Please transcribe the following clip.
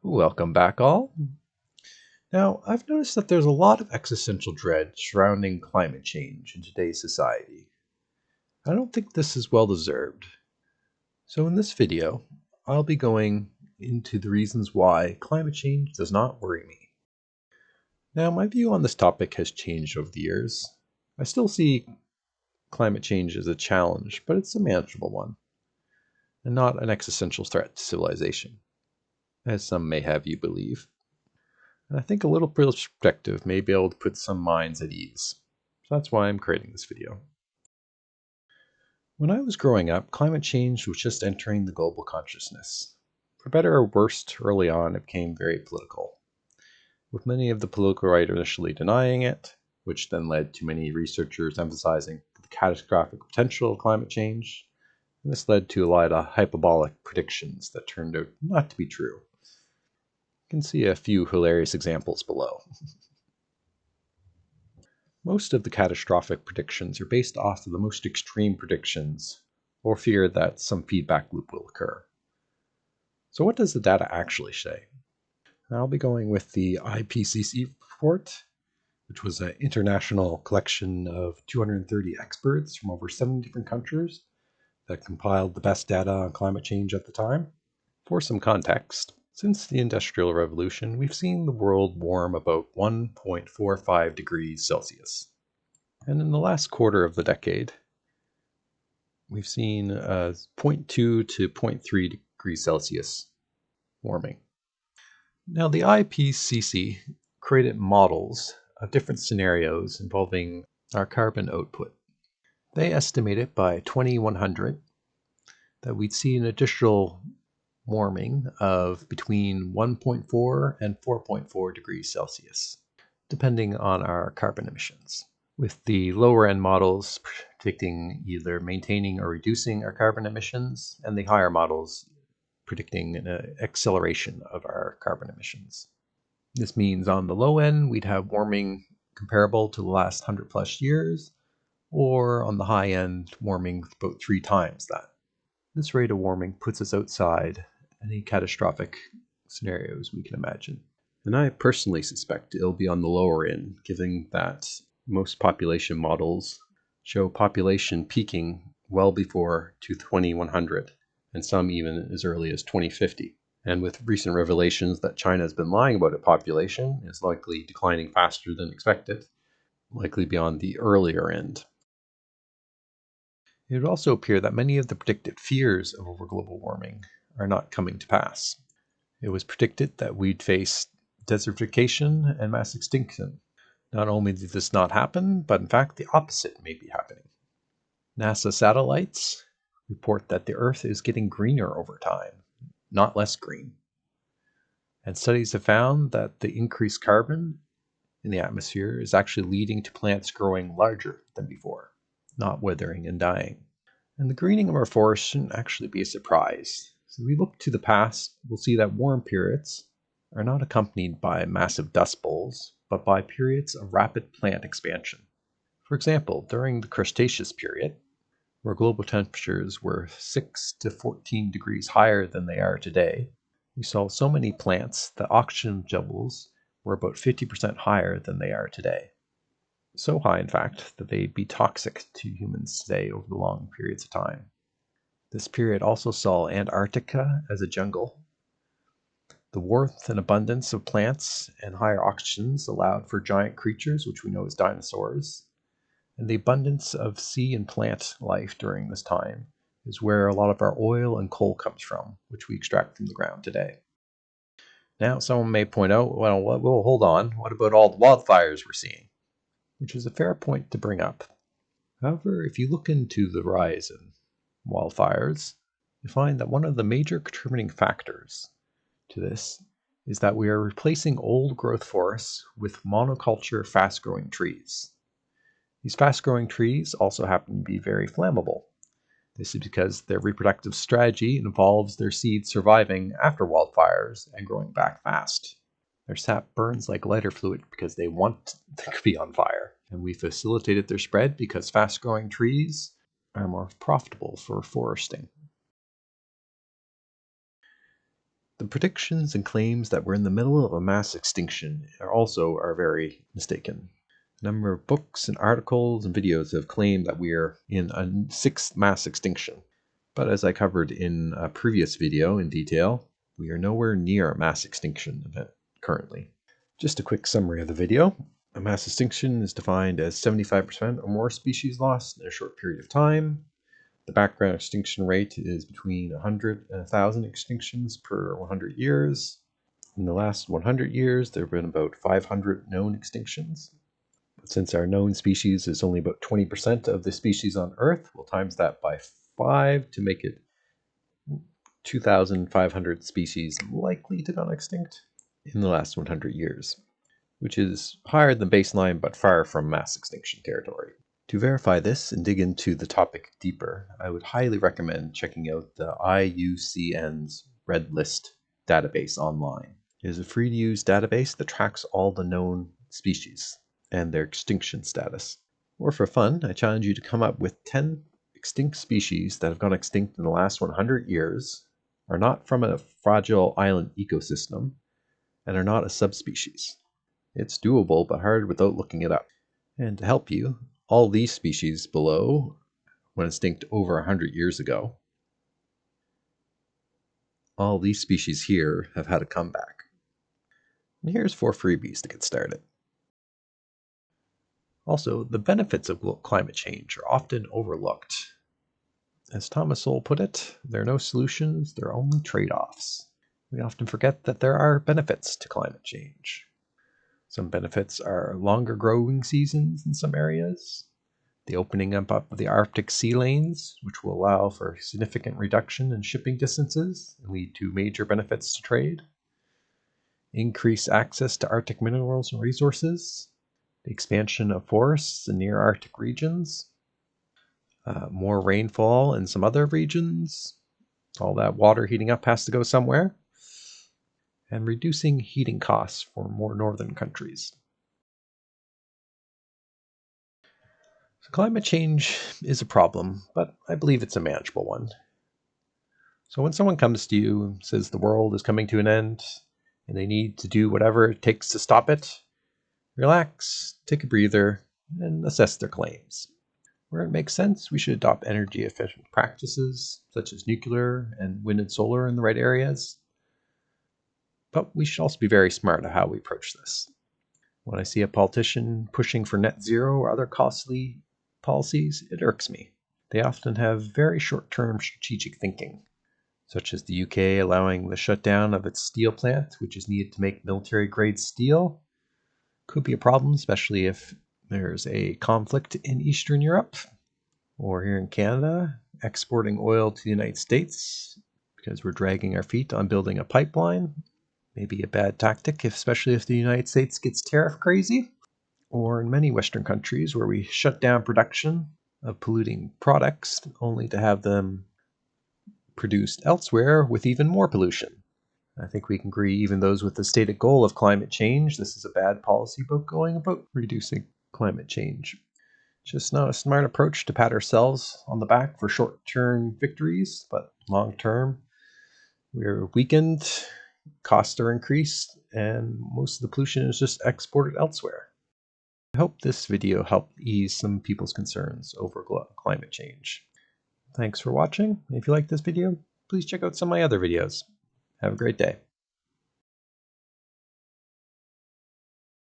Welcome back, all. Now, I've noticed that there's a lot of existential dread surrounding climate change in today's society. I don't think this is well deserved. So, in this video, I'll be going into the reasons why climate change does not worry me. Now, my view on this topic has changed over the years. I still see climate change as a challenge, but it's a manageable one, and not an existential threat to civilization, as some may have you believe. And I think a little perspective may be able to put some minds at ease. So that's why I'm creating this video. When I was growing up, climate change was just entering the global consciousness. For better or worse, early on it became very political, with many of the political right initially denying it, which then led to many researchers emphasizing the catastrophic potential of climate change. And this led to a lot of hyperbolic predictions that turned out not to be true. You can see a few hilarious examples below. Most of the catastrophic predictions are based off of the most extreme predictions, or fear that some feedback loop will occur. So what does the data actually say? I'll be going with the IPCC report, which was an international collection of 230 experts from over 7 different countries that compiled the best data on climate change at the time. For some context, since the Industrial Revolution, we've seen the world warm about 1.45 degrees Celsius. And in the last quarter of the decade, we've seen 0.2 to 0.3 degrees Celsius warming. Now, the IPCC created models of different scenarios involving our carbon output. They estimated by 2100 that we'd see an additional warming of between 1.4 and 4.4 degrees Celsius, depending on our carbon emissions, with the lower end models predicting either maintaining or reducing our carbon emissions, and the higher models predicting an acceleration of our carbon emissions. This means on the low end, we'd have warming comparable to the last 100 plus years, or on the high end, warming about 3 times that. This rate of warming puts us outside any catastrophic scenarios we can imagine. And I personally suspect it'll be on the lower end, given that most population models show population peaking well before 2100, and some even as early as 2050. And with recent revelations that China has been lying about its population, is likely declining faster than expected, likely beyond the earlier end. It would also appear that many of the predicted fears of over global warming are not coming to pass. It was predicted that we'd face desertification and mass extinction. Not only did this not happen, but in fact the opposite may be happening. NASA satellites report that the Earth is getting greener over time, not less green. And studies have found that the increased carbon in the atmosphere is actually leading to plants growing larger than before, not withering and dying. And the greening of our forests shouldn't actually be a surprise. So if we look to the past, we'll see that warm periods are not accompanied by massive dust bowls, but by periods of rapid plant expansion. For example, during the Cretaceous period, where global temperatures were 6 to 14 degrees higher than they are today, we saw so many plants that oxygen levels were about 50% higher than they are today. So high, in fact, that they'd be toxic to humans today over the long periods of time. This period also saw Antarctica as a jungle. The warmth and abundance of plants and higher oxygens allowed for giant creatures, which we know as dinosaurs. And the abundance of sea and plant life during this time is where a lot of our oil and coal comes from, which we extract from the ground today. Now, someone may point out, well, hold on, what about all the wildfires we're seeing? Which is a fair point to bring up. However, if you look into the rise in wildfires, you find that one of the major contributing factors to this is that we are replacing old growth forests with monoculture fast-growing trees. These fast-growing trees also happen to be very flammable. This is because their reproductive strategy involves their seeds surviving after wildfires and growing back fast. Their sap burns like lighter fluid because they want to be on fire, and we facilitated their spread because fast-growing trees are more profitable for foresting. The predictions and claims that we're in the middle of a mass extinction are very mistaken. A number of books and articles and videos have claimed that we are in a sixth mass extinction. But as I covered in a previous video in detail, we are nowhere near a mass extinction event currently. Just a quick summary of the video. A mass extinction is defined as 75% or more species lost in a short period of time. The background extinction rate is between 100 and 1,000 extinctions per 100 years. In the last 100 years, there have been about 500 known extinctions. But since our known species is only about 20% of the species on Earth, we'll times that by 5 to make it 2,500 species likely to gone extinct in the last 100 years, which is higher than baseline but far from mass extinction territory. To verify this and dig into the topic deeper, I would highly recommend checking out the IUCN's Red List database online. It is a free-to-use database that tracks all the known species and their extinction status. Or for fun, I challenge you to come up with 10 extinct species that have gone extinct in the last 100 years, are not from a fragile island ecosystem, and are not a subspecies. It's doable but hard without looking it up. And to help you, all these species below went extinct over 100 years ago. All these species here have had a comeback. And here's 4 freebies to get started. Also, the benefits of climate change are often overlooked. As Thomas Sowell put it, there are no solutions, there are only trade-offs. We often forget that there are benefits to climate change. Some benefits are longer growing seasons in some areas, the opening up of the Arctic sea lanes, which will allow for significant reduction in shipping distances and lead to major benefits to trade, increased access to Arctic minerals and resources, the expansion of forests in near Arctic regions, more rainfall in some other regions, all that water heating up has to go somewhere, and reducing heating costs for more northern countries. So climate change is a problem, but I believe it's a manageable one. So when someone comes to you and says the world is coming to an end and they need to do whatever it takes to stop it, relax, take a breather, and assess their claims. Where it makes sense, we should adopt energy efficient practices such as nuclear and wind and solar in the right areas. But we should also be very smart at how we approach this. When I see a politician pushing for net zero or other costly policies, it irks me. They often have very short-term strategic thinking, such as the UK allowing the shutdown of its steel plant, which is needed to make military-grade steel. Could be a problem, especially if there's a conflict in Eastern Europe, or here in Canada, exporting oil to the United States because we're dragging our feet on building a pipeline. Maybe a bad tactic, especially if the United States gets tariff crazy, or in many Western countries where we shut down production of polluting products only to have them produced elsewhere with even more pollution. I think we can agree, even those with the stated goal of climate change, this is a bad policy about going about reducing climate change. Just not a smart approach to pat ourselves on the back for short-term victories, but long-term, we're weakened, costs are increased, and most of the pollution is just exported elsewhere. I hope this video helped ease some people's concerns over climate change. Thanks for watching. If you like this video, please check out some of my other videos. Have a great day.